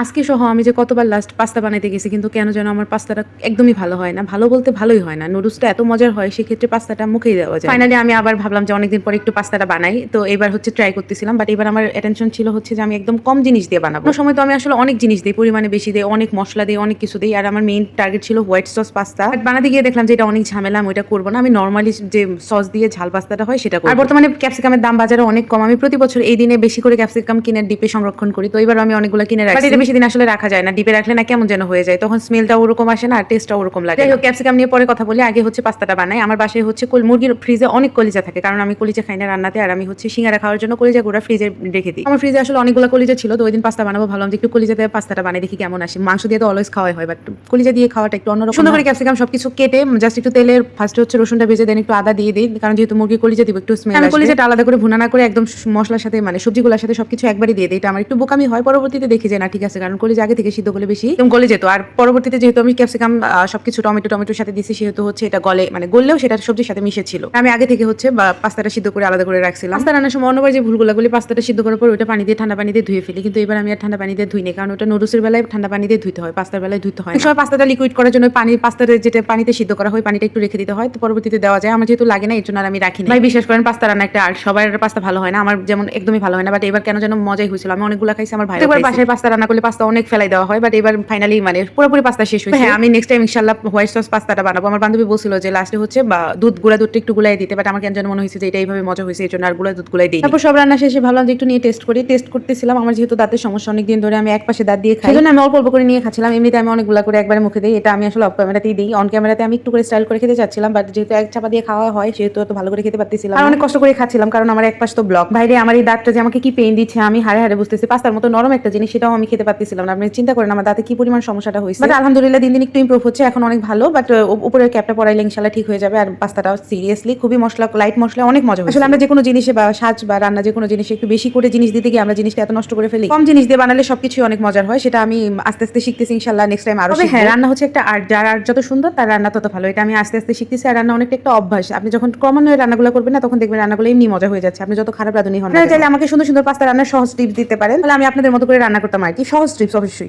আজকে সহ আমি যে কতবার লাস্ট পাস্তা বানাইতে গেছি কিন্তু কেন যেন আমার পাস্তাটা একদমই ভালো হয় না। ভালো বলতে ভালোই হয় না। নুডলসটা এত মজার হয় সেক্ষেত্রে পাস্তাটা মুখেই দেওয়া যায়। ফাইনালি আমি আবার ভাবলাম যে অনেকদিন পরে একটু পাস্তাটা বানাই। তো এবার হচ্ছে ট্রাই করতেছিলাম। বাট এবার আমার অ্যাটেনশন ছিল হচ্ছে যে আমি একদম কম জিনিস দিয়ে বানাবো। কোনো সময় তো আমি আসলে অনেক জিনিস দেই, পরিমাণে বেশি দেই, অনেক মসলা দেই, অনেক কিছু দেই। আর আমার মেইন টার্গেট ছিল হোয়াইট সস পাস্তা। বাট বানাতে গিয়ে দেখলাম যে এটা অনেক ঝামেলা, আমি ওইটা করবো না। আমি নরমালি যে সস দিয়ে ঝাল পাস্তাটা হয় সেটা করব। আর বর্তমানে ক্যাপসিকামের দাম বাজারে অনেক কম। আমি প্রতি বছর এই দিনে বেশি করে ক্যাপসিকাম কিনে ডিপে সংরক্ষণ করি। তো এবার আমি অনেকগুলো কিনে রাখছি। বাট এটা বেশি দিন আসলে রাখা যায় না। ডিপে রাখলে না কেমন যেন হয়ে যায়, তখন স্মেলটা ওরকম আসে না আর টেস্টটা ওরকম লাগে। যাই হোক, ক্যাপসিকাম নিয়ে পরে কথা বলি। আগে হচ্ছে পাস্তাটা বানাই। আমার বাসায় হচ্ছে মুরগির ফ্রিজে অনেক কলিজা থাকে, কারণ আমি কলিজা খাই না রান্নাতে। আর আমি হচ্ছে সিঙ্গারা খাওয়ার জন্য কলিজা গুঁড়া ফ্রিজে রেখে দিই। আমার ফ্রিজে আসলে অনেকগুলো কলিজা ছিল, তো ওই দিন পাস্তা বানাবো ভাবলাম যে একটু কলিজা দিয়ে পাস্তাটা বানাই দেখি কেমন আসে। মাংস দিয়ে তো অলওয়েজ খাওয়াই হয়, বাট কলিজা দিয়ে খাওয়াটা একটু অন্যরকম। সুন্দর করে ক্যাপসিকাম সবকিছু কেটে জাস্ট একটু তেলের ফার্স্টে হচ্ছে রসুনটা ভেজে দেন, একটু আদা দিয়ে দিই, কারণ যেহেতু মুরগির কলিজা দিব একটু স্মেল আসবে। কলিজাটা আলাদা করে ভুনা না করে একদম মশলার সাথে মানে সবজিগুলোর সাথে সবকিছু একবারই দিয়ে দিই। এটা আমার একটু বোকামি হয়, পরবর্তীতে দেখি যে না ঠিক আছে, কারণ কলিজা আগে থেকে সিদ্ধ করলে বেশি গলে যেত। আর পরবর্তীতে যেহেতু আমি ক্যাপসিকাম সবকিছু টমেটোর সাথে দিছি, সেহেতু হচ্ছে এটা গলে মানে গললেও সেটা সবজির সাথে মিশে ছিল। আমি আগে থেকে হচ্ছে পাস্তাটা সিদ্ধ করে আলাদা করে রাখছিলাম। পাস্তা রান্নার সময় অন্যবার যে ভুলগুলো গুলি, পাস্তাটা সিদ্ধ করার পর ওটা পানি দিয়ে ঠান্ডা পানি দিয়ে ধুয়ে ফেলি, কিন্তু এবার আমি আর ঠান্ডা পানি দিয়ে ধুই না, কারণ ওটা নুডলসের বেলায় ঠান্ডা পানি দিয়ে ধুইতে হয়, পাস্তার বেলায় ধুইতে হয়। সময় পাস্তাটা লিকুইড করার জন্য পাস্তাটা যেটা পানিতে সিদ্ধ করা হয় পানিটা একটু রেখে দিতে হয়, তো পরবর্তীতে দেওয়া যায়। আমার যেহেতু লাগে না এর জন্য আর আমি রাখি না। ভাই বিশ্বাস করেন, পাস্তা রান্না একটা আর সবার পাস্তা ভালো হয় না, আমার যেমন একদমই ভালো হয় না। বাট এবার কেন যেন মজাই হয়েছিল, আমি অনেকগুলো খাইছি, আমার ভাই এবার বাসায় পাস্তা রান্না করলে পাস্তা অনেক ফেলাই দেওয়া হয়। বাট এবার ফাইনালি মানে পুরোপুরি পাস্তা শেষ হয়েছে। হ্যাঁ, আমি নেক্সট টাইম ইনশাআল্লাহ হোয়াইট সস পাস্তাটা বানাবো। আমার বান্ধবী বলছিল যে লাস্টে হচ্ছে দুধটা একটু গুলাই দিতে, বাট আমার কেন যেন মনে হয়েছে যে এটা এইভাবে মজা হয়েছে, এই জন্য আর দুধ গুলাই দিই। তারপর সব রান্না শেষে ভাবলাম যে একটু নিয়ে টেস্ট করি। টেস্ট করতেছিলাম, আমার যেহেতু দাঁতের সমস্যা অনেকদিন ধরে, আমি এক পাশে দাঁত দিয়ে খাই, সেজন্য আমি অল্প অল্প করে নিয়ে খাচ্ছিলাম। এমনিতে আমি অনেকগুলো করে একবারে মুখে দিই, এটা আমি আসলে অফ ক্যামেরাতেই দিই। অন ক্যামেরাতে আমি একটু করে স্টাইল করে খেতে চাচ্ছিলাম, বাট যেহেতু এক চাপা দিয়ে খাওয়া হয় সেহেতু তো ভালো করে খেতে পারতেছিলাম আর অনেক কষ্ট করে খাচ্ছিলাম, কারণ আমার এক পাশ তো ব্লক। বাইরে আমার এই দাঁতটা যে আমাকে কি পেইন দিচ্ছে আমি হাড়ে হাড়ে বুঝতেছি। পাস্তার মতো নরম একটা জিনিস, সেটাও আমি খেতে পারতেছিলাম না। আপনি চিন্তা করেন আমার দাঁতে কি পরিমাণ সমস্যাটা হয়েছে। বাট আলহামদুলিল্লাহ দিন দিন একটু ইমপ্রুভ হচ্ছে, এখন অনেক ভালো। বাট উপরের ক্যাপটা পরাইলে ইনশাআল্লাহ ঠিক হয়ে যাবে। আর পাস্তাটাও সিরিয়াসলি খুবই লাইট মশলা অনেক মজা হয়েছে। আসলে আমরা যে কোনো জিনিসে বা সাজ বা রান্না যে কোনো জিনিসে একটু বেশি করে জিনিস দিতে গিয়ে আমরা জিনিসটা এত নষ্ট করে ফেলি। কম জিনিস দিয়ে বানালে সবকিছু অনেক মজার হয়, সেটা আমি আস্তে আস্তে শিখতেছি। ইনশাআল্লাহ নেক্সট টাইম আরো শিখব। হ্যাঁ, রান্না হচ্ছে একটা আর্ট, যার আর্ট যত সুন্দর তার রান্না তত ভালো। এটা আমি আস্তে আস্তে শিখতেছি। আর রান্না অনেকটা একটা অভ্যাস। আপনি যখন ক্রমান্বয়ে রান্নাগুলো করবেন না, তখন দেখবেন রান্নাগুলো এমনি মজা হয়ে যাচ্ছে, আপনি যত খারাপ রাঁধুনি হন না। চাইলে আমাকে সুন্দর সুন্দর পাস্তা রান্নার সহজ টিপস দিতে পারেন, তাহলে আমি আপনাদের মতো করে রান্না করতাম আর কি। সহজ টিপস অবশ্যই।